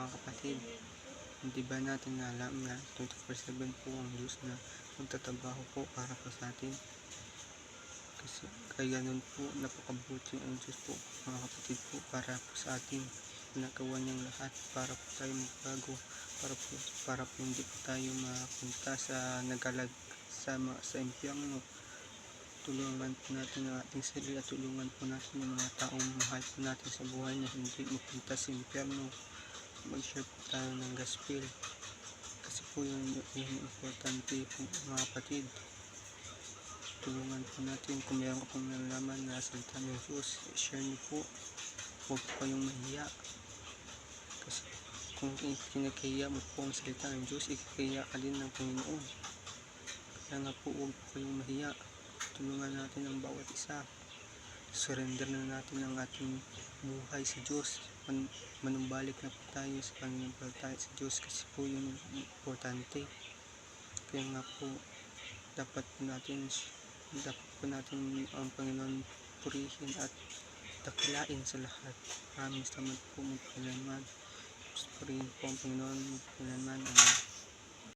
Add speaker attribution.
Speaker 1: mga kapatid. Hindi ba natin alam na 24/7 po ang Diyos na magtatrabaho po para po sa atin? Kasi kaya ganun po, napakabuti ang Diyos po mga kapatid po para po sa atin. Ginagawa niyang lahat para po tayo magbago, para po hindi po tayo mapunta sa sa impyerno. Tulungan po natin ang ating sarili at tulungan po natin yung mga taong mahal po natin sa buhay na hindi mapunta sa impyerno. Mag-share po tayo ng gospel kasi po yung importante po mga kapatid. Tulungan po natin kung meron ka pong nalalaman na salita ng Diyos, share niyo po. Huwag po kayong mahiya kasi kung kinakahiya mo po ang salita ng Diyos, ikakahiya ka din ng Panginoon. Kaya nga po, huwag po kayong mahiya. Tulungan natin ang bawat isa. Surrender na natin ang ating buhay sa Diyos. Manumbalik na po tayo sa pananampalataya sa Diyos kasi po yun importante. Kaya nga po, dapat po natin ang Panginoon purihin at dakilain sa lahat. Maraming salamat po magkailanman. Purihin po ang Panginoon magkailanman. Amen.